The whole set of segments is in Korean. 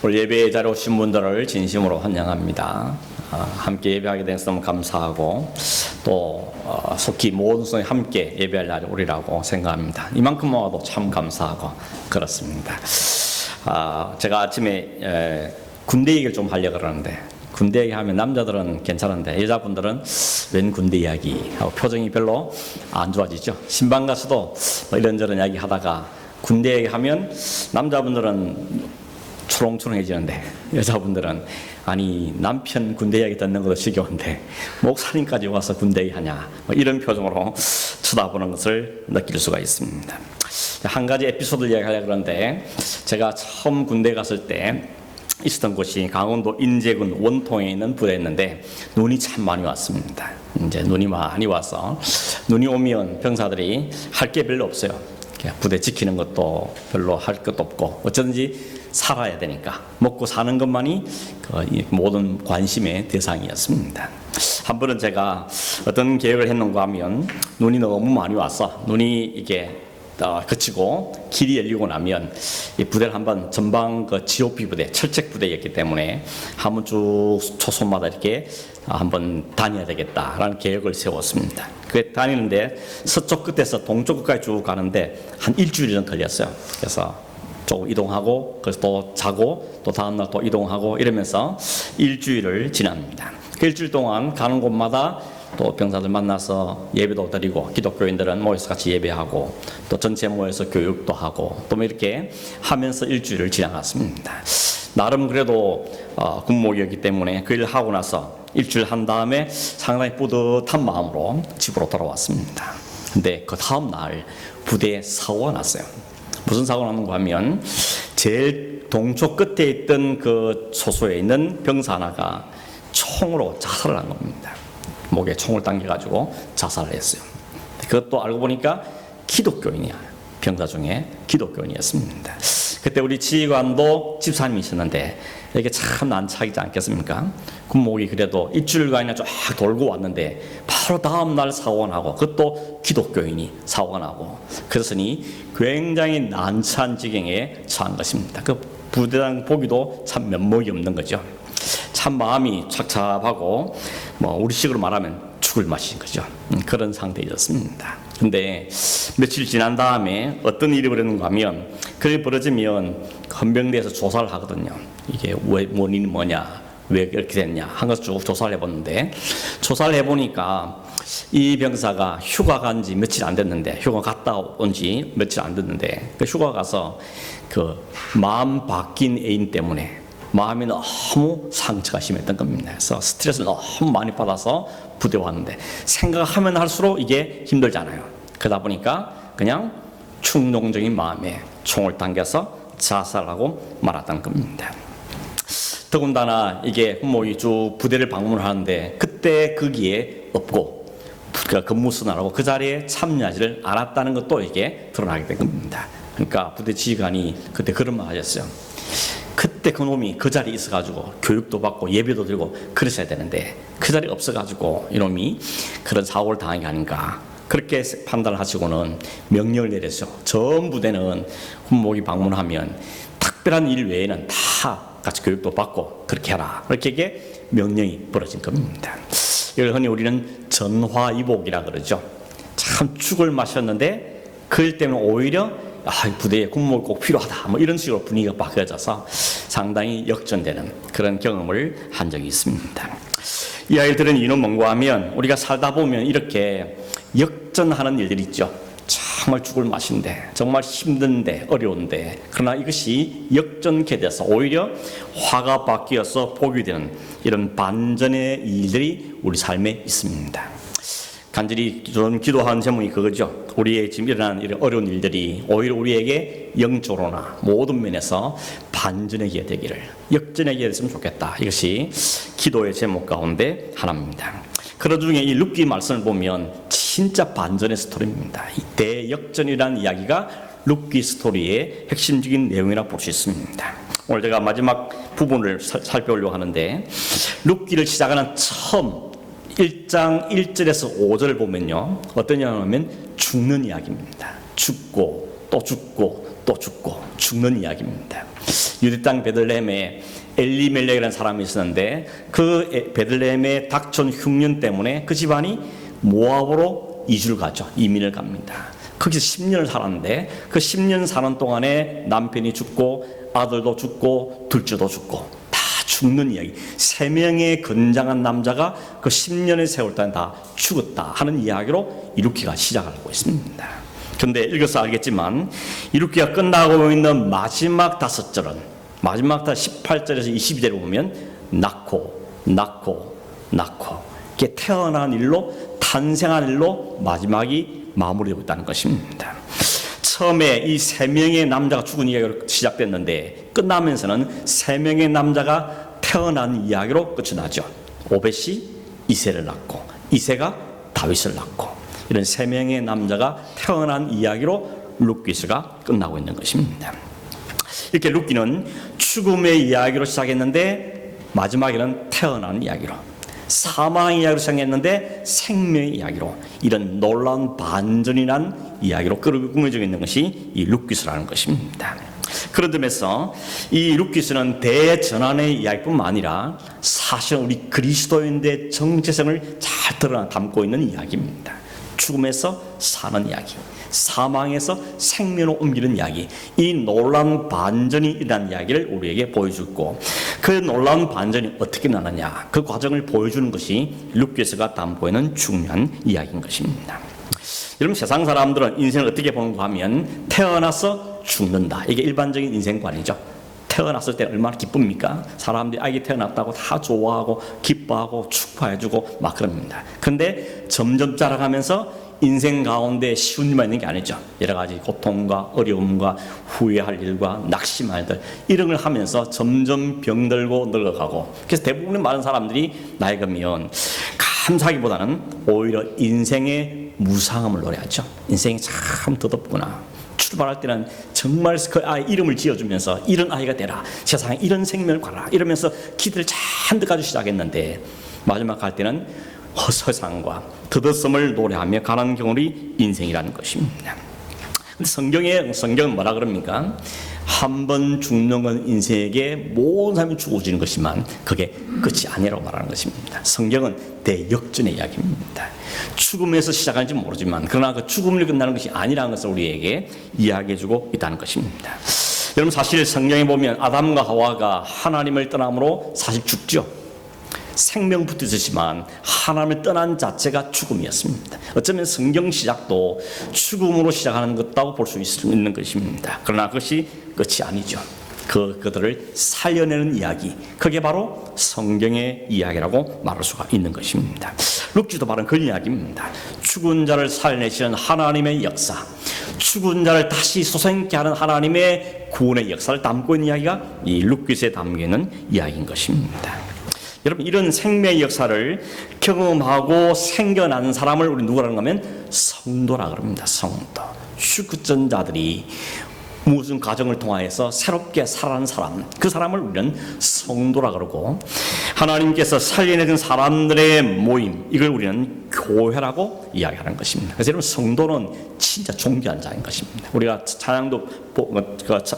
오늘 예배에 자리에 오신 분들을 진심으로 환영합니다. 함께 예배하게 돼서 너무 감사하고 또 속히 모든 성이 함께 예배할 날이 오리라고 생각합니다. 이만큼 모아도 참 감사하고 그렇습니다. 제가 아침에 군대 얘기를 좀 하려고 그러는데, 군대 얘기하면 남자들은 괜찮은데 여자분들은 웬 군대 이야기 하고 표정이 별로 안 좋아지죠. 신방 가서도 이런저런 이야기 하다가 군대 얘기하면 남자분들은 초롱초롱해지는데 여자분들은 아니 남편 군대 이야기 듣는 것도 지겨운데 목사님까지 와서 군대 얘기하냐, 이런 표정으로 쳐다보는 것을 느낄 수가 있습니다. 한 가지 에피소드를 이야기하려고 그러는데, 제가 처음 군대 갔을 때 있었던 곳이 강원도 인제군 원통에 있는 부대였는데 눈이 참 많이 왔습니다. 이제 눈이 많이 와서 눈이 오면 병사들이 할 게 별로 없어요. 부대 지키는 것도 별로 할 것도 없고 어쩌든지 살아야 되니까 먹고 사는 것만이 모든 관심의 대상이었습니다. 한 번은 제가 어떤 계획을 했는가 하면 눈이 너무 많이 와서 눈이 이게 그치고 길이 열리고 나면 이 부대를 한번 전방 GOP 부대, 철책 부대였기 때문에 한번 쭉 초소마다 이렇게 한번 다녀야 되겠다라는 계획을 세웠습니다. 그 다니는데 서쪽 끝에서 동쪽 끝까지 쭉 가는데 한 일주일 정도 걸렸어요. 그래서 조금 이동하고 그래서 또 자고 또 다음날 또 이동하고 이러면서 일주일을 지납니다. 그 일주일 동안 가는 곳마다 또 병사들 만나서 예배도 드리고, 기독교인들은 모여서 같이 예배하고 또 전체 모여서 교육도 하고 또 이렇게 하면서 일주일을 지나갔습니다. 나름 그래도 군목이었기 때문에 그 일을 하고 나서 일주일 한 다음에 상당히 뿌듯한 마음으로 집으로 돌아왔습니다. 근데 그 다음 날 부대에 사고가 났어요. 무슨 사고가 났는가 하면 제일 동쪽 끝에 있던 그 소소에 있는 병사 하나가 총으로 자살을 한 겁니다. 목에 총을 당겨가지고 자살을 했어요. 그것도 알고 보니까 기독교인이야. 병사 중에 기독교인이었습니다. 그때 우리 지휘관도 집사님이셨는데 이게 참 난처하지 않겠습니까? 군목이 그래도 일주일간이나 쫙 돌고 왔는데 바로 다음 날 사고가 나고, 그것도 기독교인이 사고가 나고, 그랬으니 굉장히 난처한 지경에 처한 것입니다. 그 부대장 보기도 참 면목이 없는 거죠. 참 마음이 착잡하고 우리식으로 말하면 죽을 맛인 거죠. 그런 상태였습니다. 근데 며칠 지난 다음에 어떤 일이 벌어졌는가 하면, 그게 벌어지면 헌병대에서 조사를 하거든요. 이게 왜 원인이 뭐냐, 왜 이렇게 됐냐 한 것을 쭉 조사를 해봤는데, 조사를 해보니까 이 병사가 휴가 간 지 며칠 안 됐는데, 휴가 갔다 온 지 며칠 안 됐는데 그 휴가 가서 그 마음 바뀐 애인 때문에 마음이 너무 상처가 심했던 겁니다. 그래서 스트레스를 너무 많이 받아서 부대 왔는데, 생각하면 할수록 이게 힘들잖아요. 그러다 보니까 그냥 충동적인 마음에 총을 당겨서 자살하고 말았던 겁니다. 더군다나 이게 훈목이 쭉 부대를 방문하는데 그때 거기에 없고 근무선언하고 그 자리에 참여하지를 않았다는 것도 이게 드러나게 된 겁니다. 그러니까 부대 지휘관이 그때 그런 말 하셨어요. 그때 그 놈이 그 자리에 있어가지고 교육도 받고 예배도 드리고 그랬어야 되는데 그 자리에 없어가지고 이놈이 그런 사고를 당한 게 아닌가, 그렇게 판단을 하시고는 명령을 내렸어요. 전 부대는 훈목이 방문하면 특별한 일 외에는 다 같이 교육도 받고 그렇게 해라, 이렇게 이게 명령이 벌어진 겁니다. 이걸 흔히 우리는 전화위복이라 그러죠. 참 죽을 맛이었는데 그 일 때문에 오히려 부대에 군목이 꼭 필요하다, 이런 식으로 분위기가 바뀌어져서 상당히 역전되는 그런 경험을 한 적이 있습니다. 이 아이들은 이는 뭔가 하면, 우리가 살다 보면 이렇게 역전하는 일들이 있죠. 정말 죽을 맛인데, 정말 힘든데, 어려운데, 그러나 이것이 역전케 돼서 오히려 화가 바뀌어서 복이 되는 이런 반전의 일들이 우리 삶에 있습니다. 간절히 좀 기도하는 제목이 그거죠. 우리의 지금 일어나는 이런 어려운 일들이 오히려 우리에게 영적으로나 모든 면에서 반전의 되기를, 역전의 기회가 됐으면 좋겠다. 이것이 기도의 제목 가운데 하나입니다. 그런 중에 이 룻기 말씀을 보면 진짜 반전의 스토리입니다. 이 대역전이라는 이야기가 룻기 스토리의 핵심적인 내용이라고 볼 수 있습니다. 오늘 제가 마지막 부분을 살펴보려고 하는데, 룻기를 시작하는 처음 1장 1절에서 5절을 보면요, 어떤 이야기냐면 죽는 이야기입니다. 죽고 또 죽고 또 죽고 죽는 이야기입니다. 유대 땅 베들레헴에 엘리멜렉이라는 사람이 있었는데 그 베들레헴의 닥쳐온 흉년 때문에 그 집안이 모압으로 이주를 가죠. 이민을 갑니다. 거기서 10년을 살았는데 그 10년 사는 동안에 남편이 죽고 아들도 죽고 둘째도 죽고 다 죽는 이야기. 3명의 건장한 남자가 그 10년의 세월 동안 다 죽었다 하는 이야기로 이 룻기가 시작하고 있습니다. 그런데 읽어서 알겠지만 이 룻기가 끝나고 있는 마지막 5절은 마지막 18절에서 22절을 보면 낳고 이게 태어난 일로 탄생한 일로 마지막이 마무리되고 있다는 것입니다. 처음에 이 3명의 남자가 죽은 이야기로 시작됐는데 끝나면서는 3명의 남자가 태어난 이야기로 끝이 나죠. 오벳이 이새를 낳고 이새가 다윗을 낳고 이런 3명의 남자가 태어난 이야기로 룻기서가 끝나고 있는 것입니다. 이렇게 룻기는 죽음의 이야기로 시작했는데 마지막에는 태어난 이야기로, 사망의 이야기로 시작했는데 생명의 이야기로, 이런 놀라운 반전이 난 이야기로 꾸며져 있는 것이 이 룻기서라는 것입니다. 그런 점에서 이 룻기서는 대전환의 이야기뿐만 아니라 사실은 우리 그리스도인의 정체성을 잘 담고 있는 이야기입니다. 죽음에서 사는 이야기, 사망에서 생명으로 옮기는 이야기, 이 놀라운 반전이 일어난 이야기를 우리에게 보여주고, 그 놀라운 반전이 어떻게 나느냐, 그 과정을 보여주는 것이 룻기서가 담고 있는 중요한 이야기인 것입니다. 여러분, 세상 사람들은 인생을 어떻게 보는가 하면 태어나서 죽는다, 이게 일반적인 인생관이죠. 태어났을 때 얼마나 기쁩니까? 사람들이 아기 태어났다고 다 좋아하고 기뻐하고 축하해주고 막 그럽니다. 그런데 점점 자라가면서 인생 가운데 쉬운 일만 있는 게 아니죠. 여러 가지 고통과 어려움과 후회할 일과 낙심할 일, 이런 걸 하면서 점점 병들고 늙어가고, 그래서 대부분의 많은 사람들이 나이가 들면 감사하기보다는 오히려 인생의 무상함을 노래하죠. 인생이 참 더덥구나. 출발할 때는 정말 그 아이 이름을 지어주면서 이런 아이가 되라, 세상에 이런 생명을 가라 이러면서 기대를 잔뜩 가지고 시작했는데 마지막 갈 때는 허세상과 더덥음을 노래하며 가는 경우이 인생이라는 것입니다. 근데 성경은 뭐라 그럽니까? 한 번 죽는 건 인생에게 모든 사람이 죽어지는 것이지만 그게 끝이 아니라고 말하는 것입니다. 성경은 대역전의 이야기입니다. 죽음에서 시작하는지 모르지만 그러나 그 죽음을 끝나는 것이 아니라는 것을 우리에게 이야기해주고 있다는 것입니다. 여러분, 사실 성경에 보면 아담과 하와가 하나님을 떠남으로 사실 죽죠. 생명부터 있었지만 하나님을 떠난 자체가 죽음이었습니다. 어쩌면 성경 시작도 죽음으로 시작하는 것다고 볼 수 있는 것입니다. 그러나 그것이 끝이 아니죠. 그들을 살려내는 이야기, 그게 바로 성경의 이야기라고 말할 수가 있는 것입니다. 룻기도 바로 그 이야기입니다. 죽은 자를 살려내시는 하나님의 역사, 죽은 자를 다시 소생케 하는 하나님의 구원의 역사를 담고 있는 이야기가 이 룻기서에 담기는 이야기인 것입니다. 여러분, 이런 생명의 역사를 경험하고 생겨난 사람을 우리 누구라는 거면 성도라 그럽니다. 성도. 죽은 자들이 무슨 과정을 통하여서 새롭게 살아난 사람, 그 사람을 우리는 성도라 그러고, 하나님께서 살려내신 사람들의 모임, 이걸 우리는 교회라고 이야기하는 것입니다. 그래서 여러분, 성도는 진짜 존귀한 자인 것입니다. 우리가 찬양도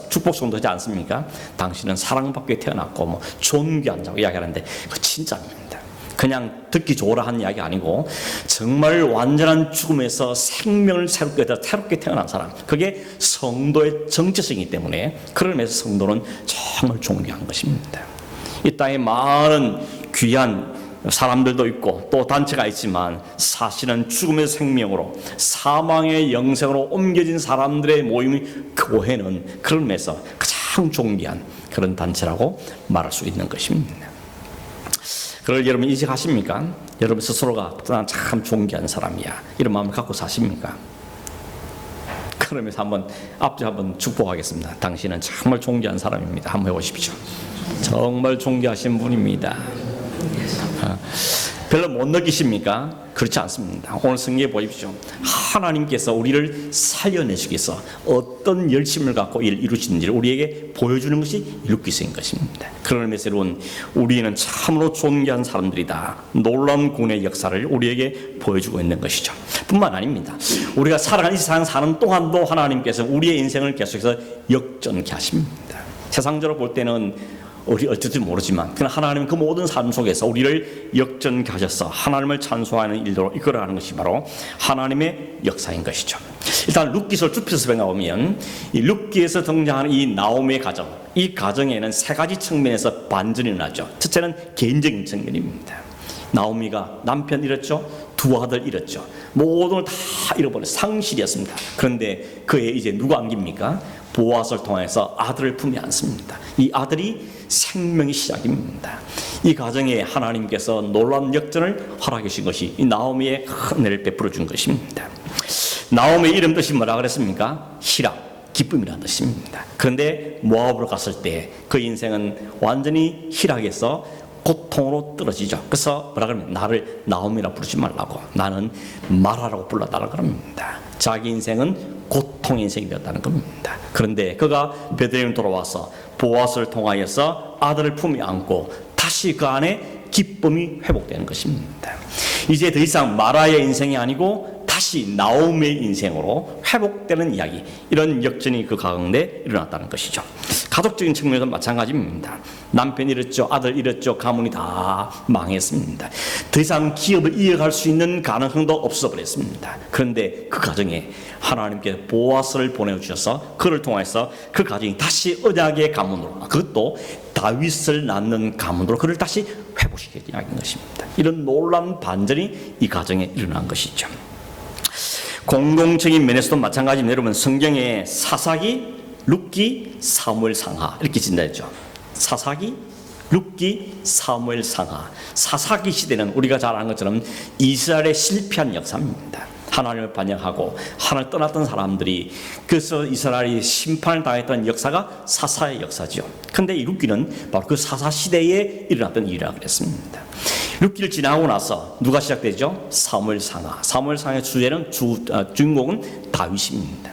축복 성도 하지 않습니까? 당신은 사랑받게 태어났고 뭐 존귀한 자고 이야기하는데 그 진짜입니다. 그냥 듣기 좋으라 하는 이야기 아니고 정말 완전한 죽음에서 생명을 새롭게 태어난 사람, 그게 성도의 정체성이기 때문에 그런 면에서 성도는 정말 존귀한 것입니다. 이 땅에 많은 귀한 사람들도 있고 또 단체가 있지만 사실은 죽음의 생명으로 사망의 영생으로 옮겨진 사람들의 모임이 교회는 그런 면에서 가장 존귀한 그런 단체라고 말할 수 있는 것입니다. 그걸 여러분 인식하십니까? 여러분 스스로가 난 참 존귀한 사람이야, 이런 마음을 갖고 사십니까? 그러면서 앞뒤 한번 축복하겠습니다. 당신은 정말 존귀한 사람입니다. 한번 해보십시오. 정말 존귀하신 분입니다. 별로 못 느끼십니까? 그렇지 않습니다. 오늘 성경에 보십시오. 하나님께서 우리를 살려내시기 위해서 어떤 열심을 갖고 이를 이루시는지를 우리에게 보여주는 것이 루키스인 것입니다. 그런 의미에서 여러분, 우리는 참으로 존귀한 사람들이다. 놀라운 구원의 역사를 우리에게 보여주고 있는 것이죠. 뿐만 아닙니다. 우리가 살아가는 이 세상 사는 동안도 하나님께서 우리의 인생을 계속해서 역전케 하십니다. 세상적으로 볼 때는 우리 어쩔지 모르지만 그러나 하나님은 그 모든 삶 속에서 우리를 역전케 하셔서 하나님을 찬송하는 일로 이끌어가는 것이 바로 하나님의 역사인 것이죠. 일단 룻기서를 좁혀서 생각하면 이 룻기에서 등장하는 이 나오미의 가정, 이 가정에는 세 가지 측면에서 반전이 일어나죠. 첫째는 개인적인 측면입니다. 나오미가 남편 잃었죠. 두 아들 잃었죠. 모든 걸 다 잃어버린 상실이었습니다. 그런데 그에 이제 누가 안깁니까? 보아스를 통해서 아들을 품에 안습니다. 이 아들이 생명의 시작입니다. 이 가정에 하나님께서 놀라운 역전을 허락해 주신 것이 이 나오미의 큰 은혜를 베풀어 준 것입니다. 나오미의 이름 뜻이 뭐라 그랬습니까? 희락, 기쁨이라는 뜻입니다. 그런데 모압으로 갔을 때 그 인생은 완전히 희락에서 고통으로 떨어지죠. 그래서 뭐라 그러면 나를 나오미라 부르지 말라고, 나는 마라라고 불러달라고 그럽니다. 자기 인생은 고통의 인생이 되었다는 겁니다. 그런데 그가 베들레헴 돌아와서 보아스를 통하여서 아들을 품에 안고 다시 그 안에 기쁨이 회복되는 것입니다. 이제 더 이상 마라의 인생이 아니고 다시 나오미의 인생으로 회복되는 이야기, 이런 역전이 그 가운데 일어났다는 것이죠. 가족적인 측면에서 마찬가지입니다. 남편 잃었죠, 아들 잃었죠, 가문이 다 망했습니다. 더 이상 기업을 이어갈 수 있는 가능성도 없어버렸습니다. 그런데 그 가정에 하나님께서 보아스를 보내주셔서 그를 통해서 그 가정이 다시 언약의 가문으로, 그것도 다윗을 낳는 가문으로 그를 다시 회복시키는 이야기인 것입니다. 이런 놀라운 반전이 이 가정에 일어난 것이죠. 공동적인 면에서도 마찬가지입니다. 여러분, 성경에 사사기, 룻기, 사무엘 상하 이렇게 진단했죠. 사사기, 룻기, 사무엘 상하. 사사기 시대는 우리가 잘 아는 것처럼 이스라엘의 실패한 역사입니다. 하나님을 반역하고 하나님을 떠났던 사람들이, 그래서 이스라엘이 심판을 당했던 역사가 사사의 역사죠. 그런데 이 룻기는 바로 그 사사 시대에 일어났던 일이라고 그랬습니다. 룻기를 지나고 나서 누가 시작되죠? 사무엘 상하. 사무엘 상하의 주제는 주인공은 다윗입니다.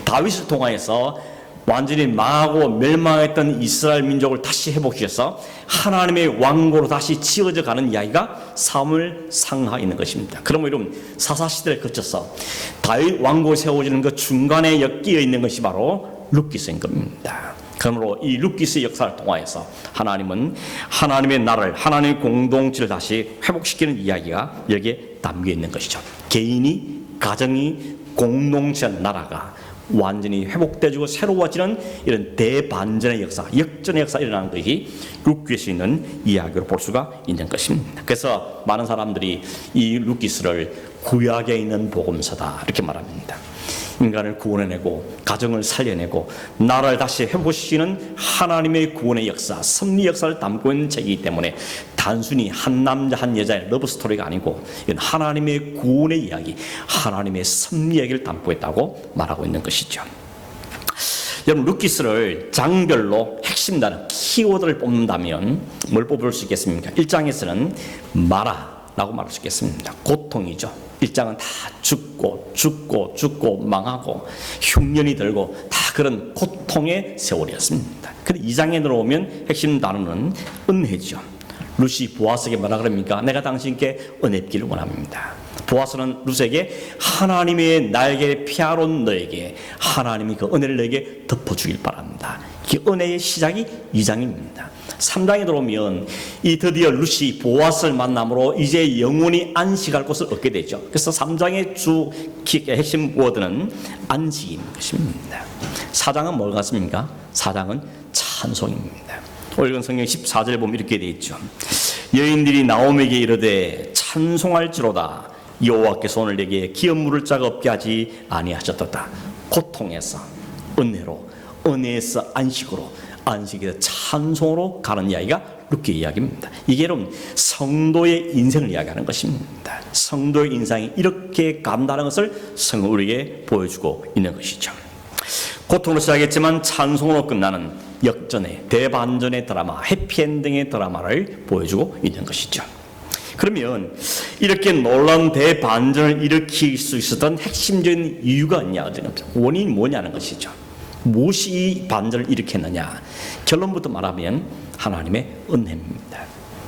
다윗을 통하여서 완전히 망하고 멸망했던 이스라엘 민족을 다시 회복시켜서 하나님의 왕국으로 다시 지어져 가는 이야기가 사무엘 상하에 있는 것입니다. 그러면 여러분, 사사시대를 거쳐서 다윗 왕국이 세워지는 그 중간에 엮여 있는 것이 바로 룻기서인 겁니다. 그러므로 이 룻기스의 역사를 통하여서 하나님은 하나님의 나라를, 하나님의 공동체를 다시 회복시키는 이야기가 여기에 담겨 있는 것이죠. 개인이, 가정이, 공동체, 나라가 완전히 회복되어지고 새로워지는 이런 대반전의 역사, 역전의 역사가 일어나는 것이 룻기스에 있는 이야기로 볼 수가 있는 것입니다. 그래서 많은 사람들이 이 룻기스를 구약에 있는 복음서다 이렇게 말합니다. 인간을 구원해내고 가정을 살려내고 나라를 다시 회복시키는 하나님의 구원의 역사, 섭리 역사를 담고 있는 책이기 때문에 단순히 한 남자 한 여자의 러브 스토리가 아니고 이건 하나님의 구원의 이야기, 하나님의 섭리 이야기를 담고 있다고 말하고 있는 것이죠. 여러분, 룻기스를 장별로 핵심 단어, 키워드를 뽑는다면 뭘 뽑을 수 있겠습니까? 1장에서는 마라라고 말할 수 있겠습니다. 고통이죠. 1장은 다 죽고 망하고 흉년이 들고 다 그런 고통의 세월이었습니다. 그런데 2장에 들어오면 핵심 단어는 은혜죠. 룻이 보아스에게 뭐라 그럽니까? 내가 당신께 은혜 입기를 원합니다. 보아스는 룻에게 하나님의 날개를 피하러 너에게 하나님이 그 은혜를 너에게 덮어주길 바랍니다. 그 은혜의 시작이 2장입니다. 3장에 들어오면 이 드디어 룻이 보아스를 만남으로 이제 영원히 안식할 곳을 얻게 되죠. 그래서 3장의 주 핵심 워드는 안식인 것입니다. 4장은 뭘 같습니까? 4장은 찬송입니다. 오늘 성경 14절에 보면 이렇게 되어 있죠. 여인들이 나오미에게 이르되 찬송할지로다. 여호와께서 오늘 내게 기업 물을 자가 없게 하지 아니하셨도다. 고통에서 은혜로, 은혜에서 안식으로, 안식에서 찬송으로 가는 이야기가 룻기 이야기입니다. 이게 여러분 성도의 인생을 이야기하는 것입니다. 성도의 인생이 이렇게 간다는 것을 성경은 우리에게 보여주고 있는 것이죠. 고통으로 시작했지만 찬송으로 끝나는 역전의 대반전의 드라마, 해피엔딩의 드라마를 보여주고 있는 것이죠. 그러면 이렇게 놀라운 대반전을 일으킬 수 있었던 핵심적인 이유가 있냐, 원인이 뭐냐는 것이죠. 무엇이 이 반전을 일으켰느냐? 결론부터 말하면 하나님의 은혜입니다.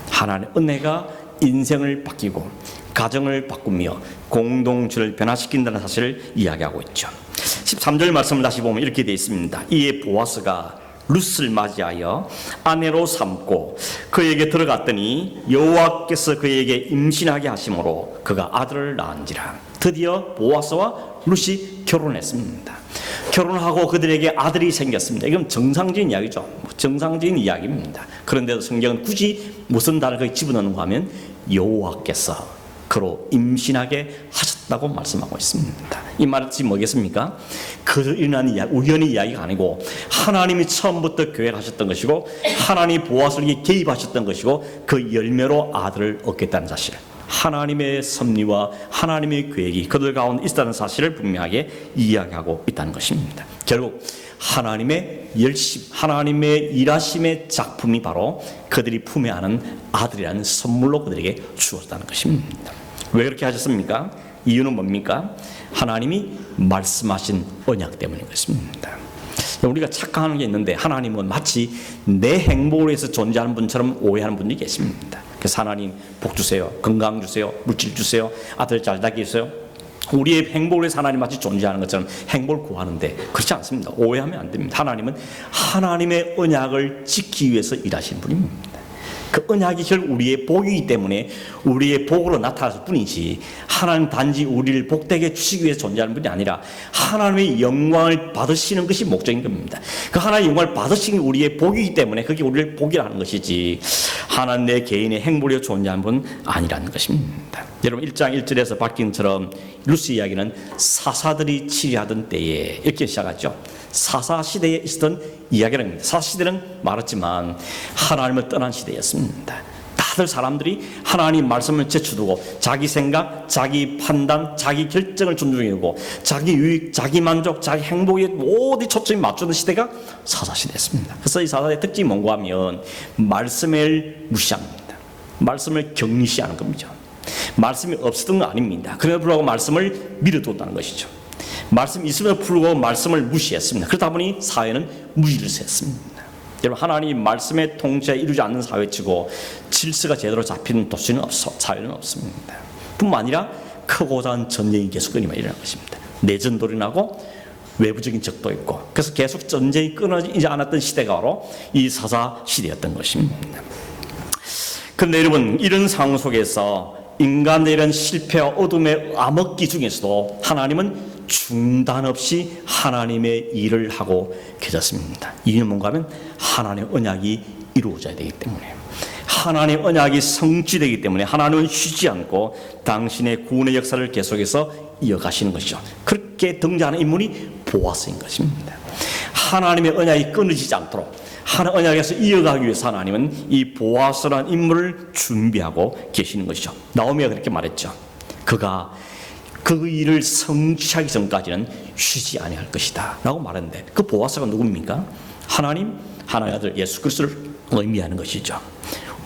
하나님의 은혜가 인생을 바뀌고 가정을 바꾸며 공동체를 변화시킨다는 사실을 이야기하고 있죠. 13절 말씀을 다시 보면 이렇게 되어 있습니다. 이에 보아스가 룻을 맞이하여 아내로 삼고 그에게 들어갔더니 여호와께서 그에게 임신하게 하심으로 그가 아들을 낳은지라. 드디어 보아스와 룻이 결혼했습니다. 결혼하고 그들에게 아들이 생겼습니다. 이건 정상적인 이야기죠. 정상적인 이야기입니다. 그런데도 성경은 굳이 무슨 단어를 거기 집어넣는가 하면 여호와께서 그로 임신하게 하셨다고 말씀하고 있습니다. 이 말이 뭐겠습니까? 그 일어난 우연의 이야기가 아니고 하나님이 처음부터 계획하셨던 것이고 하나님이 보아스에게 개입하셨던 것이고 그 열매로 아들을 얻겠다는 사실, 하나님의 섭리와 하나님의 계획이 그들 가운데 있다는 사실을 분명하게 이야기하고 있다는 것입니다. 결국 하나님의 열심, 하나님의 일하심의 작품이 바로 그들이 품에 안은 아들이라는 선물로 그들에게 주었다는 것입니다. 왜 그렇게 하셨습니까? 이유는 뭡니까? 하나님이 말씀하신 언약 때문인 것입니다. 우리가 착각하는 게 있는데 하나님은 마치 내 행복을 위해서 존재하는 분처럼 오해하는 분이 계십니다. 그래서 하나님 복 주세요, 건강 주세요, 물질 주세요, 아들 잘 낳게 해주세요. 우리의 행복을 위해서 하나님 마치 존재하는 것처럼 행복을 구하는데 그렇지 않습니다. 오해하면 안 됩니다. 하나님은 하나님의 언약을 지키기 위해서 일하시는 분입니다. 그 언약이 결국 우리의 복이기 때문에 우리의 복으로 나타날 뿐이지 하나님 단지 우리를 복되게 주시기 위해서 존재하는 분이 아니라 하나님의 영광을 받으시는 것이 목적인 겁니다. 그 하나님의 영광을 받으시는 게 우리의 복이기 때문에 그게 우리를 복이라는 것이지 하나님 내 개인의 행복으로 존재하는 분은 아니라는 것입니다. 여러분 1장 1절에서 밝힌 것처럼 루스 이야기는 사사들이 치리하던 때에 이렇게 시작하죠. 사사시대에 있었던 이야기라는 겁니다. 사사시대는 말했지만 하나님을 떠난 시대였습니다. 다들 사람들이 하나님 말씀을 제쳐두고 자기 생각, 자기 판단, 자기 결정을 존중하고 자기 유익, 자기 만족, 자기 행복에 모두 초점이 맞추는 시대가 사사시대였습니다. 그래서 이 사사의 특징이 뭔가 하면 말씀을 무시합니다. 말씀을 경시하는 겁니다. 말씀이 없었던 건 아닙니다. 그럼에도 불구하고 말씀을 미뤄뒀다는 것이죠. 말씀이 있음에도 불구하고 말씀을 무시했습니다. 그러다 보니 사회는 무질서했습니다. 여러분 하나님 말씀의 통제에 이루지 않는 사회치고 질서가 제대로 잡히는 도시는 사회는 없습니다. 뿐만 아니라 크고 작은 전쟁이 계속 끊임없이 일어나는 것입니다. 내전도 일어나고 외부적인 적도 있고 그래서 계속 전쟁이 끊어지지 않았던 시대가 바로 이 사사 시대였던 것입니다. 그런데 여러분 이런 상황 속에서 인간의 이런 실패와 어둠의 암흑기 중에서도 하나님은 중단 없이 하나님의 일을 하고 계셨습니다. 이유는 뭔가 하면 하나님의 언약이 이루어져야 되기 때문에 하나님의 언약이 성취되기 때문에 하나님은 쉬지 않고 당신의 구원의 역사를 계속해서 이어가시는 것이죠. 그렇게 등장하는 인물이 보아스인 것입니다. 하나님의 언약이 끊어지지 않도록 하나님 언약에서 이어가기 위해서 하나님은 이 보아스라는 인물을 준비하고 계시는 것이죠. 나오미가 그렇게 말했죠. 그가 그 일을 성취하기 전까지는 쉬지 아니할 것이다 라고 말했는데 그 보아스가 누굽니까? 하나님, 하나님의 아들 예수 그리스도를 의미하는 것이죠.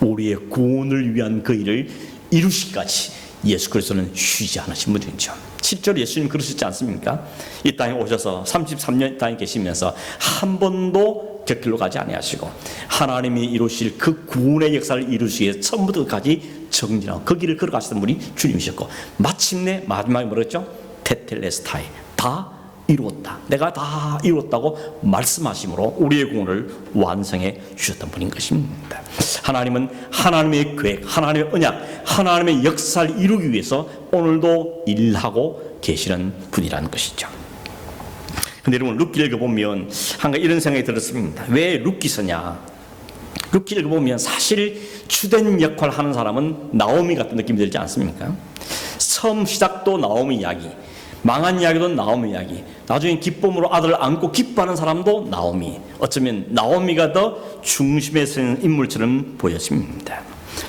우리의 구원을 위한 그 일을 이루시기까지 예수 그리스도는 쉬지 않으신 분이죠. 실제로 예수님 그러셨지 않습니까? 이 땅에 오셔서 33년 이 땅에 계시면서 한 번도 곁길로 가지 아니하시고 하나님이 이루실 그 구원의 역사를 이루시기 위해 처음부터 끝까지 정진하고 그 길을 걸어가시던 분이 주님이셨고 마침내 마지막에 뭐랬죠? 테텔레스타이 다 이루었다. 내가 다 이루었다고 말씀하심으로 우리의 구원을 완성해 주셨던 분인 것입니다. 하나님은 하나님의 계획, 하나님의 언약, 하나님의 역사를 이루기 위해서 오늘도 일하고 계시는 분이라는 것이죠. 근데 여러분 룻기를 읽어보면 한가 이런 생각이 들었습니다. 왜 룻기서냐? 룻기를 읽어보면 사실 주된 역할을 하는 사람은 나오미 같은 느낌이 들지 않습니까? 처음 시작도 나오미 이야기, 망한 이야기도 나오미 이야기, 나중에 기쁨으로 아들을 안고 기뻐하는 사람도 나오미. 어쩌면 나오미가 더 중심에 서는 인물처럼 보여집니다.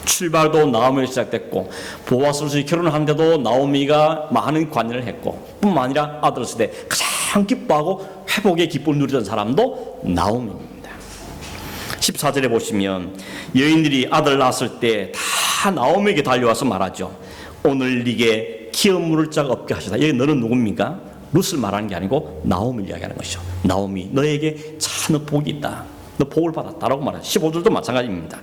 출발도 나오미로 시작됐고 보아스로 결혼을 하는데도 나오미가 많은 관여를 했고 뿐만 아니라 아들 없을 때 가장 기뻐하고 회복의 기쁨을 누리던 사람도 나오미입니다. 14절에 보시면 여인들이 아들 낳았을 때 다 다 나오미에게 달려와서 말하죠. 오늘 네게 기업 물을 자가 없게 하시다. 여기 너는 누굽니까? 룻을 말하는 게 아니고 나오미를 이야기하는 것이죠. 나오미, 너에게 너 복이 있다. 너 복을 받았다라고 말하죠. 15절도 마찬가지입니다.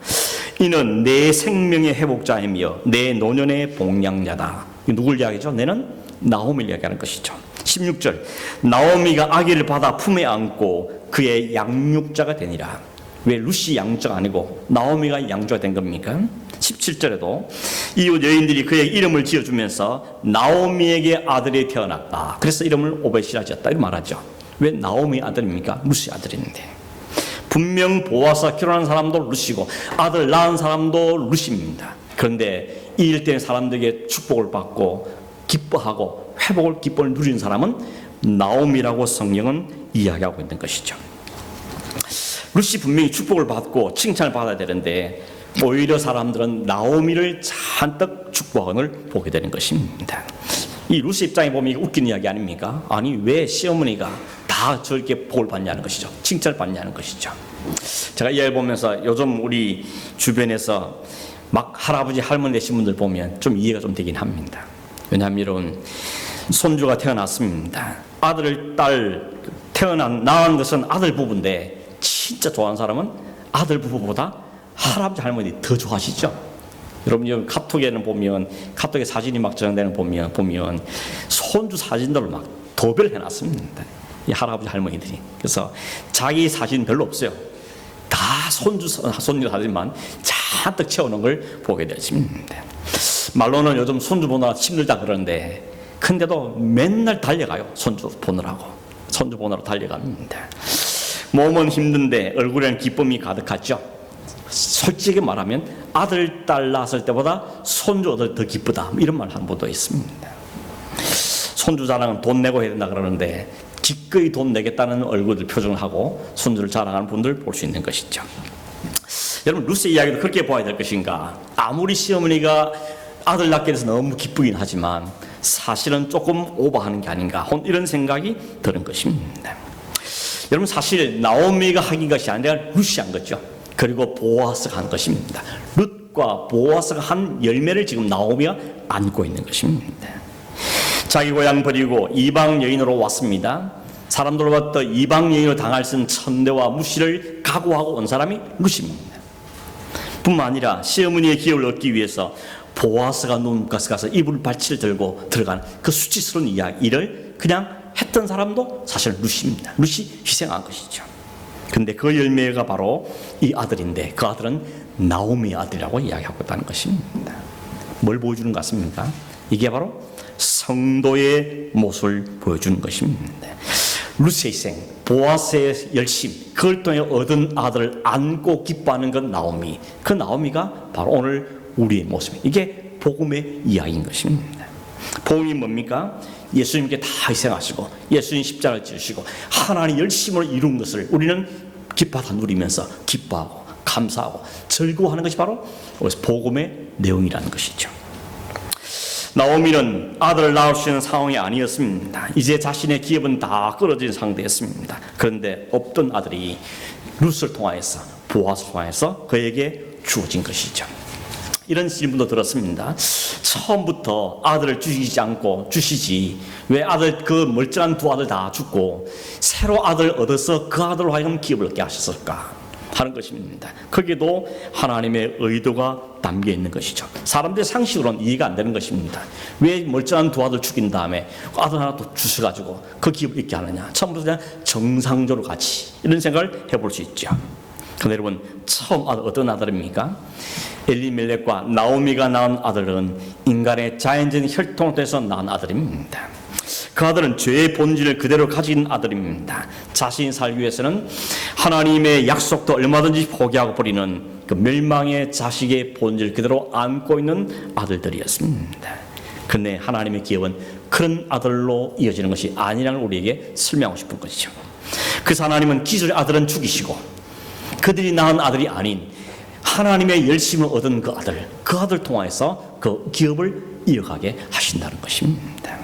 이는 내 생명의 회복자이며 내 노년의 복량자다. 누굴 이야기죠? 내는 나오미를 이야기하는 것이죠. 16절, 나오미가 아기를 받아 품에 안고 그의 양육자가 되니라. 왜 룻이 양육자가 아니고 나오미가 양육자가 된 겁니까? 17절에도 이웃 여인들이 그의 이름을 지어주면서 나오미에게 아들이 태어났다. 그래서 이름을 오벳이라 지었다. 이렇게 말하죠. 왜 나오미 아들입니까? 룻이 아들인데. 분명 보아스와 결혼한 사람도 룻이고 아들 낳은 사람도 룻입니다. 그런데 이 일 때문에 사람들에게 축복을 받고 기뻐하고 회복을 기쁨을 누리는 사람은 나오미라고 성경은 이야기하고 있는 것이죠. 룻이 분명히 축복을 받고 칭찬을 받아야 되는데 오히려 사람들은 나오미를 잔뜩 축복을 보게 되는 것입니다. 이 룻의 입장에 보면 이게 웃기는 이야기 아닙니까? 아니 왜 시어머니가 다 저렇게 복을 받냐는 것이죠. 칭찬을 받냐는 것이죠. 제가 이 이야기 보면서 요즘 우리 주변에서 막 할아버지 할머니 되신 분들 보면 좀 이해가 좀 되긴 합니다. 왜냐하면 이런 손주가 태어났습니다. 아들, 딸 낳은 것은 아들 부부인데 진짜 좋아하는 사람은 아들 부부보다 할아버지 할머니 더 좋아하시죠? 여러분 여기 카톡에는 보면 카톡에 사진이 막 저장되는 보면 손주 사진들을 막 도배를 해놨습니다. 이 할아버지 할머니들이. 그래서 자기 사진 별로 없어요. 다 손주 사진만 잔뜩 채워놓은 걸 보게 되십니다. 말로는 요즘 손주 보느라 힘들다 그러는데 근데도 맨날 달려가요. 손주 보느라고. 손주 보느라 달려갑니다. 몸은 힘든데 얼굴에는 기쁨이 가득하죠. 솔직히 말하면 아들, 딸 낳았을 때보다 손주 아들 더 기쁘다. 이런 말 한 분도 있습니다. 손주 자랑은 돈 내고 해야 된다 그러는데 기꺼이 돈 내겠다는 얼굴들 표정을 하고 손주를 자랑하는 분들 볼 수 있는 것이죠. 여러분 룻의 이야기도 그렇게 보아야 될 것인가? 아무리 시어머니가 아들 낳게 돼서 너무 기쁘긴 하지만 사실은 조금 오버하는 게 아닌가 이런 생각이 드는 것입니다. 여러분 사실 나오미가 하긴 것이 아니라 룻이 한 거죠. 그리고 보아스가 한 것입니다. 룻과 보아스가 한 열매를 지금 나오미가 안고 있는 것입니다. 자기 고향 버리고 이방 여인으로 왔습니다. 사람들로부터 이방 여인으로 당할 수 있는 천대와 무시를 각오하고 온 사람이 룻입니다. 뿐만 아니라 시어머니의 기업을 얻기 위해서 보아스가 눈가스 가서 이불 받치를 들고 들어간 그 수치스러운 일을 그냥 했던 사람도 사실 룻입니다. 룻이 희생한 것이죠. 근데 그 열매가 바로 이 아들인데 그 아들은 나오미의 아들이라고 이야기하고 있다는 것입니다. 뭘 보여주는 것 같습니까? 이게 바로 성도의 모습을 보여주는 것입니다. 룻의 희생, 보아스의 열심, 그걸 통해 얻은 아들을 안고 기뻐하는 건 나오미. 그 나오미가 바로 오늘 우리의 모습. 이게 복음의 이야기인 것입니다. 복음이 뭡니까? 예수님께 다 희생하시고 예수님 십자가를 지으시고 하나님 열심으로 이룬 것을 우리는 기뻐하다 누리면서 기뻐하고 감사하고 즐거워하는 것이 바로 복음의 내용이라는 것이죠. 나오미는 아들을 낳을 수 있는 상황이 아니었습니다. 이제 자신의 기업은 다 끊어진 상태였습니다. 그런데 없던 아들이 룻을 통하여서 보아스를 통하여서 그에게 주어진 것이죠. 이런 질문도 들었습니다. 처음부터 아들을 주시지 왜 아들 그 멀쩡한 두 아들 다 죽고 새로 아들 얻어서 그 아들로 하여금 기업을 얻게 하셨을까 하는 것입니다. 거기에도 하나님의 의도가 담겨 있는 것이죠. 사람들의 상식으로는 이해가 안 되는 것입니다. 왜 멀쩡한 두 아들 죽인 다음에 아들 하나 또 주셔가지고 그 기업을 얻게 하느냐. 처음부터 그냥 정상적으로 같이 이런 생각을 해볼 수 있죠. 그런데 여러분 처음 아들 어떤 아들입니까? 엘리멜렉과 나오미가 낳은 아들은 인간의 자연적인 혈통을 통해서 낳은 아들입니다. 그 아들은 죄의 본질을 그대로 가진 아들입니다. 자신이 살기 위해서는 하나님의 약속도 얼마든지 포기하고 버리는 그 멸망의 자식의 본질 그대로 안고 있는 아들들이었습니다. 그런데 하나님의 기업은 그런 아들로 이어지는 것이 아니라는 우리에게 설명하고 싶은 것이죠. 그래서 하나님은 기존의 아들은 죽이시고 그들이 낳은 아들이 아닌 하나님의 열심을 얻은 그 아들 통하여서 그 기업을 이어가게 하신다는 것입니다.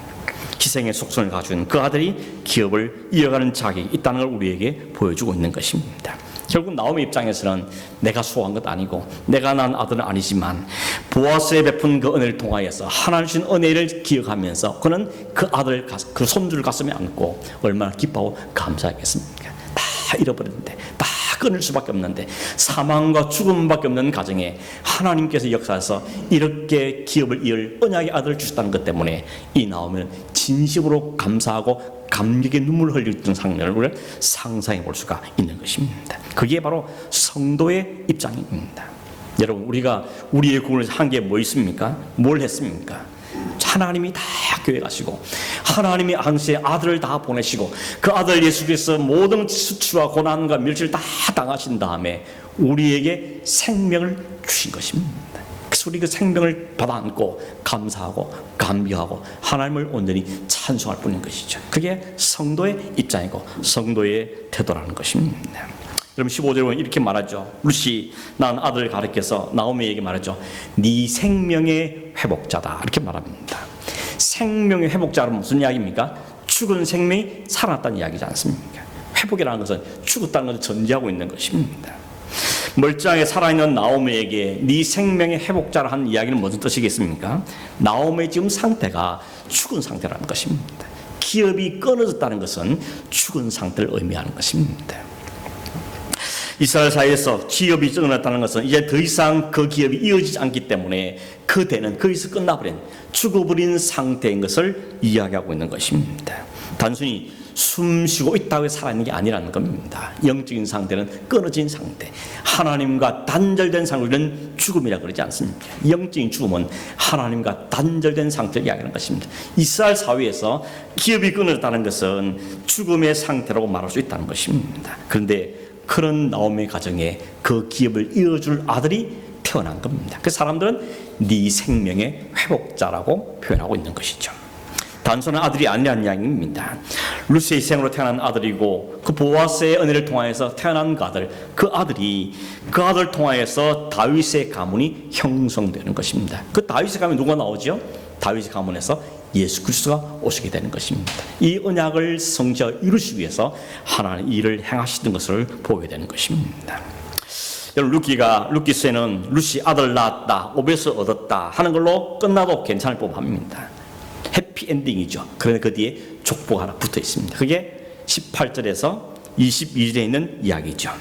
희생의 속성을 가진 그 아들이 기업을 이어가는 자격이 있다는 걸 우리에게 보여주고 있는 것입니다. 결국 나오미 입장에서는 내가 수고한 것 아니고 내가 낳은 아들은 아니지만 보아스에 베푼 그 은혜를 통하여서 하나님 주신 은혜를 기억하면서 그는 그 아들, 그 손주를 가슴에 안고 얼마나 기뻐하고 감사하겠습니까? 다 잃어버렸는데, 다 끊을 수밖에 없는데, 사망과 죽음밖에 없는 가정에 하나님께서 역사해서 이렇게 기업을 이을 언약의 아들을 주셨다는 것 때문에 이 나오미는 진심으로 감사하고 감격의 눈물을 흘리던 장면을 우리가 상상해 볼 수가 있는 것입니다. 그게 바로 성도의 입장입니다. 여러분, 우리가 우리의 구원에서 한 게 뭐 있습니까? 뭘 했습니까? 하나님이 다 교회 가시고 하나님이 당시에 아들을 다 보내시고 그 아들 예수께서 모든 수치와 고난과 멸시를 다 당하신 다음에 우리에게 생명을 주신 것입니다. 그래서 우리 그 생명을 받아 안고 감사하고 감격하고 하나님을 온전히 찬송할 뿐인 것이죠. 그게 성도의 입장이고 성도의 태도라는 것입니다. 여러분 15절에 보면 이렇게 말하죠. 룻이 낳은 아들을 가리켜서 나오미에게 말하죠. 네 생명의 회복자다 이렇게 말합니다. 생명의 회복자는 무슨 이야기입니까? 죽은 생명이 살아났다는 이야기지 않습니까? 회복이라는 것은 죽었다는 것을 전제하고 있는 것입니다. 멀쩡하게 살아있는 나오미에게 네 생명의 회복자라 하는 이야기는 무슨 뜻이겠습니까? 나오미의 지금 상태가 죽은 상태라는 것입니다. 기업이 끊어졌다는 것은 죽은 상태를 의미하는 것입니다. 이스라엘 사이에서 기업이 끊어졌다는 것은 이제 더 이상 그 기업이 이어지지 않기 때문에 그 대는 거기서 끝나버린 죽어버린 상태인 것을 이야기하고 있는 것입니다. 단순히 숨쉬고 있다고 살아있는 게 아니라는 겁니다. 영적인 상태는 끊어진 상태, 하나님과 단절된 상태는 죽음이라고 그러지 않습니까? 영적인 죽음은 하나님과 단절된 상태를 이야기하는 것입니다. 이스라엘 사회에서 기업이 끊어졌다는 것은 죽음의 상태라고 말할 수 있다는 것입니다. 그런데 그런 나오미의 가정에 그 기업을 이어줄 아들이 태어난 겁니다. 그 사람들은 네 생명의 회복자라고 표현하고 있는 것이죠. 단순한 아들이 아니라는 이야기입니다. 룻의 희생으로 태어난 아들이고 그 보아스의 은혜를 통하여서 태어난 그 아들이 그 아들을 통하여서 다윗의 가문이 형성되는 것입니다. 그 다윗의 가문이 누가 나오죠? 다윗의 가문에서 예수 그리스도가 오시게 되는 것입니다. 이 언약을 성취하여 이루시기 위해서 하나님 일을 행하시던 것을 보게 되는 것입니다. 여러분 룻기서에는 룻이 아들 낳았다, 오벳을 얻었다 하는 걸로 끝나도 괜찮을 법합니다. 해피엔딩이죠. 그런데 그 뒤에 족보가 하나 붙어 있습니다. 그게 18절에서 22절에 있는 이야기죠.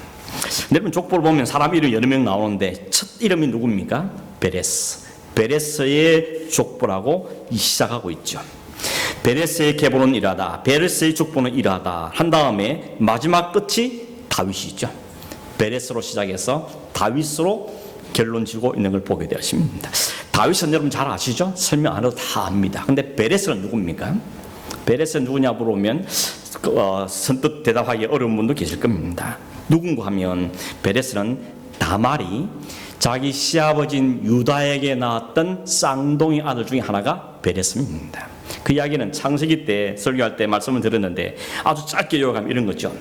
여러분 족보를 보면 사람 이름이 여러 명 나오는데 첫 이름이 누굽니까? 베레스의 족보라고 시작하고 있죠. 베레스의 계보는 이러하다, 베레스의 족보는 이러하다 한 다음에 마지막 끝이 다윗이죠. 베레스로 시작해서 다윗으로 결론 지고 있는 걸 보게 되었습니다. 다윗은 여러분 잘 아시죠? 설명 안 해도 다 압니다. 근데 베레스는 누굽니까? 베레스는 누구냐 물어보면 선뜻 대답하기 어려운 분도 계실 겁니다. 누군가 하면 베레스는 다말이 자기 시아버지인 유다에게 낳았던 쌍둥이 아들 중에 하나가 베레스입니다. 그 이야기는 창세기 때 설교할 때 말씀을 드렸는데 아주 짧게 요약하면 이런 거죠.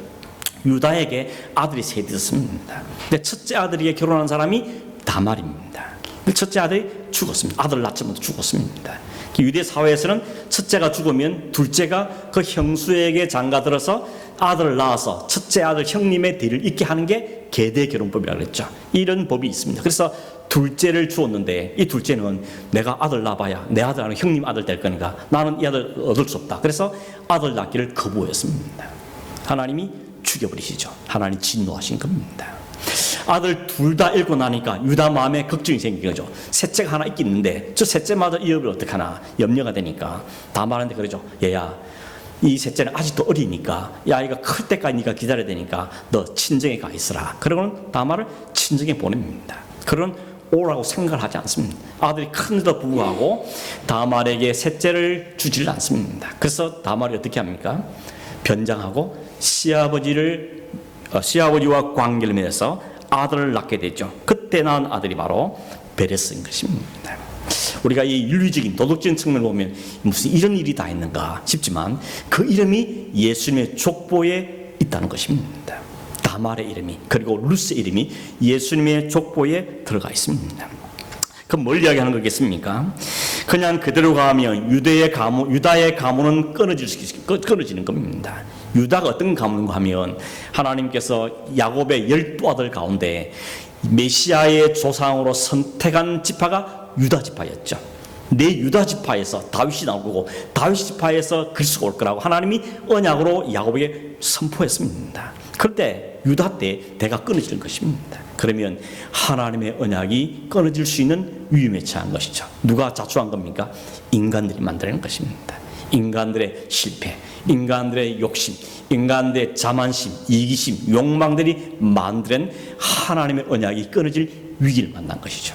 유다에게 아들이 셋이 있었습니다. 근데 첫째 아들에게 결혼한 사람이 다말입니다. 첫째 아들이 죽었습니다. 아들 낳자마자 죽었습니다. 유대 사회에서는 첫째가 죽으면 둘째가 그 형수에게 장가들어서 아들을 낳아서 첫째 아들 형님의 뒤를 잇게 하는 게 계대 결혼법이라고 그랬죠. 이런 법이 있습니다. 그래서 둘째를 주었는데 이 둘째는 내가 아들 낳아봐야 내 아들 아니면 형님 아들 될 거니까 나는 이 아들 얻을 수 없다. 그래서 아들 낳기를 거부했습니다. 하나님이 죽여버리시죠. 하나님 진노하신 겁니다. 아들 둘 다 잃고 나니까 유다 마음에 걱정이 생긴 거죠. 셋째가 하나 있겠는데 저 셋째마저 이어를 어떡하나 염려가 되니까 다말한테 그러죠. 얘야, 이 셋째는 아직도 어리니까 이 아이가 클 때까지 네가 기다려야 되니까 너 친정에 가 있으라. 그러고는 다말을 친정에 보냅니다. 그런 오라고 생각을 하지 않습니다. 아들이 큰데도 불구하고 다말에게 셋째를 주질 않습니다. 그래서 다말이 어떻게 합니까? 변장하고 시아버지와 관계를 맺어서 아들을 낳게 되죠. 그때 낳은 아들이 바로 베레스인 것입니다. 우리가 이 윤리적인 도덕적인 측면을 보면 무슨 이런 일이 다 있는가 싶지만 그 이름이 예수님의 족보에 있다는 것입니다. 다말의 이름이 그리고 룻의 이름이 예수님의 족보에 들어가 있습니다. 그럼 뭘 이야기하는 거겠습니까? 그냥 그대로 가면 유다의 가문은 끊어지는 겁니다. 유다가 어떤 가문인가 하면 하나님께서 야곱의 12아들 가운데 메시아의 조상으로 선택한 지파가 유다 지파였죠. 내 유다 지파에서 다윗이 나오고 다윗 지파에서 그리스도가 올 거라고 하나님이 언약으로 야곱에게 선포했습니다. 그런데 유다 때 대가 끊어지는 것입니다. 그러면 하나님의 언약이 끊어질 수 있는 위험에 처한 것이죠. 누가 자초한 겁니까? 인간들이 만드는 것입니다. 인간들의 실패, 인간들의 욕심, 인간들의 자만심, 이기심, 욕망들이 만드는 하나님의 언약이 끊어질 위기를 만난 것이죠.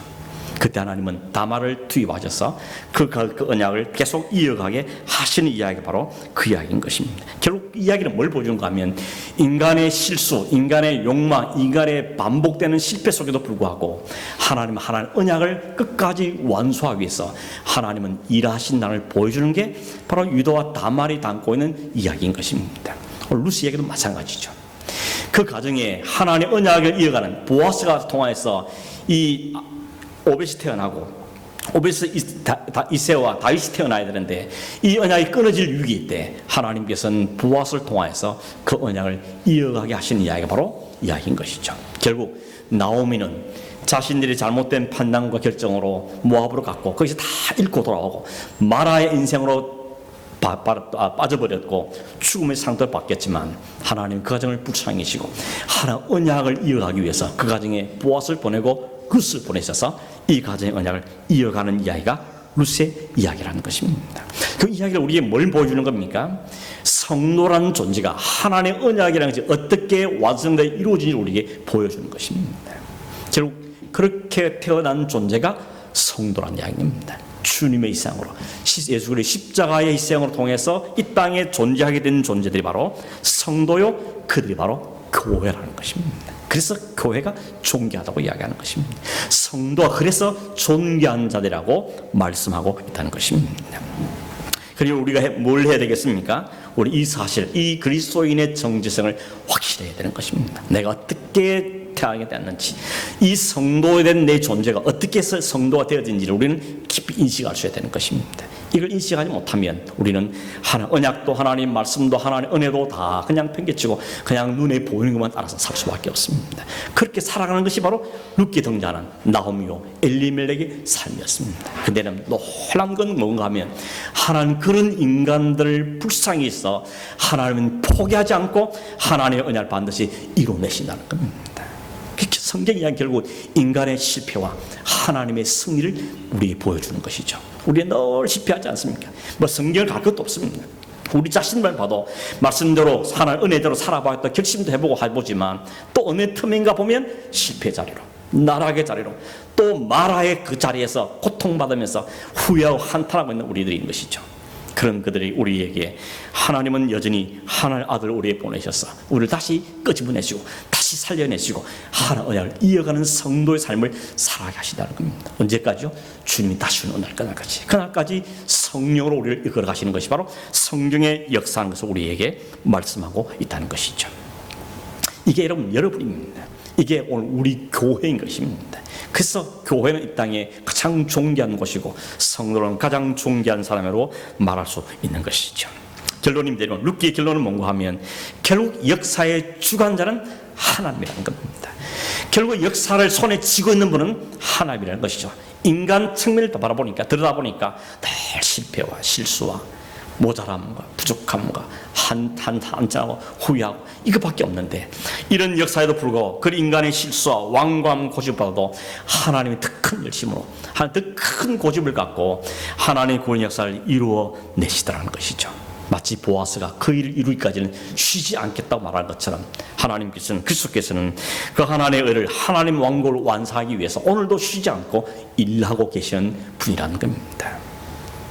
그때 하나님은 다말을 투입하셔서 그 언약을 계속 이어가게 하시는 이야기가 바로 그 이야기인 것입니다. 결국 이야기는 뭘 보여주는가 하면 인간의 실수, 인간의 욕망, 인간의 반복되는 실패 속에도 불구하고 하나님은 하나님의 언약을 끝까지 완수하기 위해서 하나님은 일하신다는 보여주는 게 바로 유다와 다말이 담고 있는 이야기인 것입니다. 루스 얘기도 마찬가지죠. 그 과정에 하나님의 언약을 이어가는 보아스가 통하여서 이 오벳이 태어나고 오벳이 이새와 다윗이 태어나야 되는데 이 언약이 끊어질 위기 때 하나님께서는 보아스를 통하여서 그 언약을 이어가게 하시는 이야기가 바로 이야기인 것이죠. 결국 나오미는 자신들이 잘못된 판단과 결정으로 모압으로 갔고 거기서 다 잃고 돌아오고 마라의 인생으로 빠져버렸고 죽음의 상태를 받겠지만 하나님 그 가정을 불쌍히시고 하나님 언약을 이어가기 위해서 그 가정에 보아스를 보내고 룻을 보내셔서 이 가정의 언약을 이어가는 이야기가 룻의 이야기라는 것입니다. 그 이야기를 우리에게 뭘 보여주는 겁니까? 성도라는 존재가 하나님의 언약이라는 것이 어떻게 완성되어 이루어지는지 우리에게 보여주는 것입니다. 결국 그렇게 태어난 존재가 성도라는 이야기입니다. 주님의 희생으로 예수 그리스도의 십자가의 희생으로 통해서 이 땅에 존재하게 된 존재들이 바로 성도요, 그들이 바로 교회라는 것입니다. 그래서 교회가 존귀하다고 이야기하는 것입니다. 성도가 그래서 존귀한 자들이라고 말씀하고 있다는 것입니다. 그리고 우리가 뭘 해야 되겠습니까? 우리 이 사실, 이 그리스도인의 정체성을 확실해야 되는 것입니다. 내가 어떻게 태어나게 되었는지, 이 성도에 대한 내 존재가 어떻게 해서 성도가 되어진지를 우리는 깊이 인식할 수 있어야 되는 것입니다. 이걸 인식하지 못하면 우리는 언약도 하나님 말씀도 하나님 은혜도 다 그냥 팽개치고 그냥 눈에 보이는 것만 따라서 살 수밖에 없습니다. 그렇게 살아가는 것이 바로 룻기 등장하는 나오미요 엘리멜렉의 삶이었습니다. 근데는 놀라운 건 뭔가 하면 하나님 그런 인간들을 불쌍히 해서 하나님은 포기하지 않고 하나님의 언약을 반드시 이뤄내신다는 겁니다. 성경 이야기 결국 인간의 실패와 하나님의 승리를 우리에게 보여주는 것이죠. 우리는 늘 실패하지 않습니까? 뭐 성경을 갈 것도 없습니다. 우리 자신만 봐도 말씀대로 하나님 은혜대로 살아봤다 결심도 해보고 해보지만 또 어느 틈인가 보면 실패 자리로, 나락의 자리로, 또 마라의 그 자리에서 고통받으면서 후회하고 한탄하고 있는 우리들인 것이죠. 그런 그들이 우리에게 하나님은 여전히 하나님의 아들을 우리에게 보내셔서 우리를 다시 끄집어내시고 다시 살려내시고 하나님의 언약을 이어가는 성도의 삶을 살아가게 하신다는 겁니다. 언제까지요? 주님이 다시 오는 날까지. 그날까지 성령으로 우리를 이끌어 가시는 것이 바로 성경의 역사하는 것을 우리에게 말씀하고 있다는 것이죠. 이게 여러분입니다. 이게 오늘 우리 교회인 것입니다. 그래서 교회는 이 땅에 가장 존귀한 곳이고 성도는 가장 존귀한 사람으로 말할 수 있는 것이죠. 결론입니다. 룻기의 결론은 뭔가 하면 결국 역사의 주관자는 하나님이라는 겁니다. 결국 역사를 손에 쥐고 있는 분은 하나님이라는 것이죠. 인간 측면을 바라보니까 들여다보니까 늘 실패와 실수와 모자람과 부족함과 한탄하고 후회하고 이것밖에 없는데 이런 역사에도 불구하고 그 인간의 실수와 완고함 고집보다도 하나님의 더 큰 열심으로 더 큰 고집을 갖고 하나님의 구원 역사를 이루어내시더라는 것이죠. 마치 보아스가 그 일을 이루기까지는 쉬지 않겠다고 말하는 것처럼 하나님께서는 그리스도께서는 그 하나님의 의를 하나님 왕국을 완성하기 위해서 오늘도 쉬지 않고 일하고 계시는 분이라는 겁니다.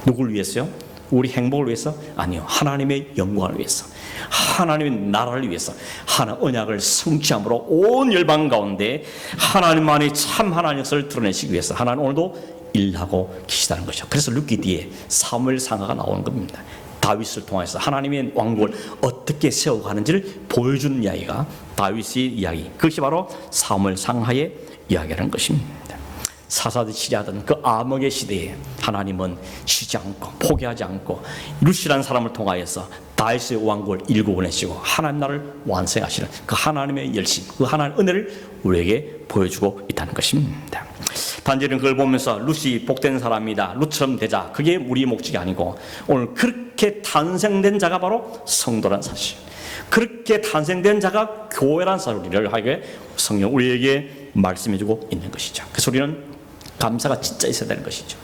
누구를 위해서요? 우리 행복을 위해서? 아니요. 하나님의 영광을 위해서, 하나님의 나라를 위해서 하나님 언약을 성취함으로 온 열방 가운데 하나님만의 참 하나님 역사를 드러내시기 위해서 하나님 오늘도 일하고 계시다는 것이죠. 그래서 룻기 뒤에 사무엘상하가 나오는 겁니다. 다윗을 통해서 하나님의 왕국을 어떻게 세워가는지를 보여주는 이야기가 다윗의 이야기, 그것이 바로 사무엘상하의 이야기라는 것입니다. 사사들이 시리하던 그 암흑의 시대에 하나님은 쉬지 않고 포기하지 않고 루시라는 사람을 통하여서 다윗의 왕국을 일구어내시고 하나님 나라를 완성하시는 그 하나님의 열심, 그 하나님의 은혜를 우리에게 보여주고 있다는 것입니다. 단지는 그걸 보면서 루시 복된 사람이다, 루처럼 되자, 그게 우리의 목적이 아니고 오늘 그렇게 탄생된 자가 바로 성도란 사실, 그렇게 탄생된 자가 교회란 사실을 하게 성령 우리에게 말씀해주고 있는 것이죠. 그래서 우리는 감사가 진짜 있어야 되는 것이죠.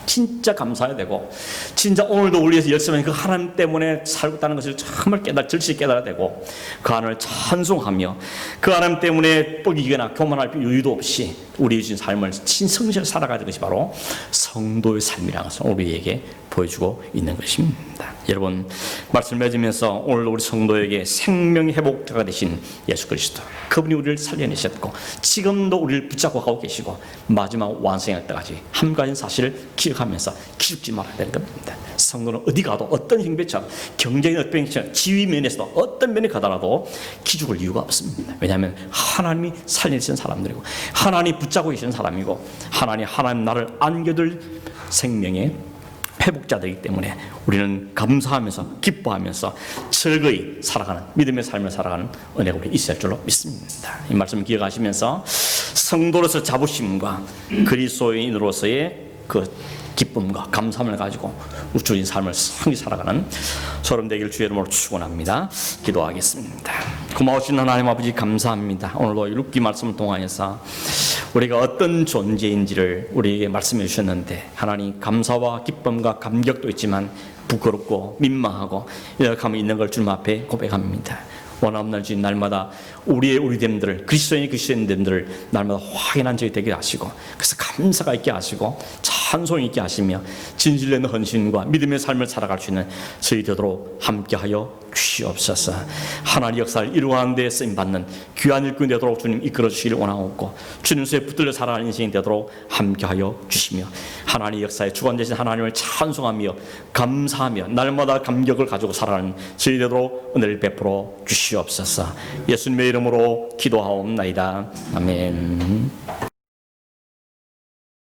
진짜 감사해야 되고, 진짜 오늘도 우리 위해서 열심히 그 하나님 때문에 살고 있다는 것을 정말 절실히 깨달아야 되고, 그 하나님을 찬송하며 그 하나님 때문에 뻐기거나 교만할 여유도 없이 우리 주신 삶을 신성실히 살아가는 것이 바로 성도의 삶이라는 것을 우리에게 보여주고 있는 것입니다. 여러분, 말씀을 맺으면서 오늘 우리 성도에게 생명 회복자가 되신 예수 그리스도, 그분이 우리를 살려내셨고 지금도 우리를 붙잡고 가고 계시고 마지막 완성할 때까지 함께하신 사실을 기억하면서 기죽지 말아야 되는 겁니다. 성도는 어디 가도 어떤 형편처럼, 경쟁의 어떤 형편처럼, 지위 면에서도 어떤 면에 가더라도 기죽을 이유가 없습니다. 왜냐하면 하나님이 살려내신 사람들이고 하나님이 붙잡고 계신 사람이고 하나님 나를 안겨둘 생명의 회복자들이기 때문에 우리는 감사하면서 기뻐하면서 즐거이 살아가는 믿음의 삶을 살아가는 은혜가 우리 있을 줄로 믿습니다. 이 말씀 기억하시면서 성도로서 자부심과 그리스도인으로서의 그 기쁨과 감사함을 가지고 우주인 삶을 성히 살아가는 소름 되기를 주의 이름으로 축원합니다. 기도하겠습니다. 고마우신 하나님 아버지 감사합니다. 오늘도 룻기 말씀을 통하여서 우리가 어떤 존재인지를 우리에게 말씀해 주셨는데, 하나님 감사와 기쁨과 감격도 있지만 부끄럽고 민망하고 연약함이 있는 걸 주님 앞에 고백합니다. 원하옵나니 주님, 날마다 우리의 우리됨들을, 그리스도인됨들을 날마다 확인한 적이 되게 하시고, 그래서 감사가 있게 하시고 찬송이 있게 하시며 진실로 있는 헌신과 믿음의 삶을 살아갈 수 있는 저희 되도록 함께하여 주시옵소서. 하나님의 역사를 이루어가는 데 쓰임받는 귀한 일꾼이 되도록 주님 이끌어 주시기를 원하옵고, 주님 수에 붙들려 살아가는 인생이 되도록 함께하여 주시며, 하나님의 역사에 주관 되신 하나님을 찬송하며 감사하며 날마다 감격을 가지고 살아가는 저희 되도록 은혜를 베풀어 주시옵소서. 예수님의 이름으로 기도하옵나이다. 아멘.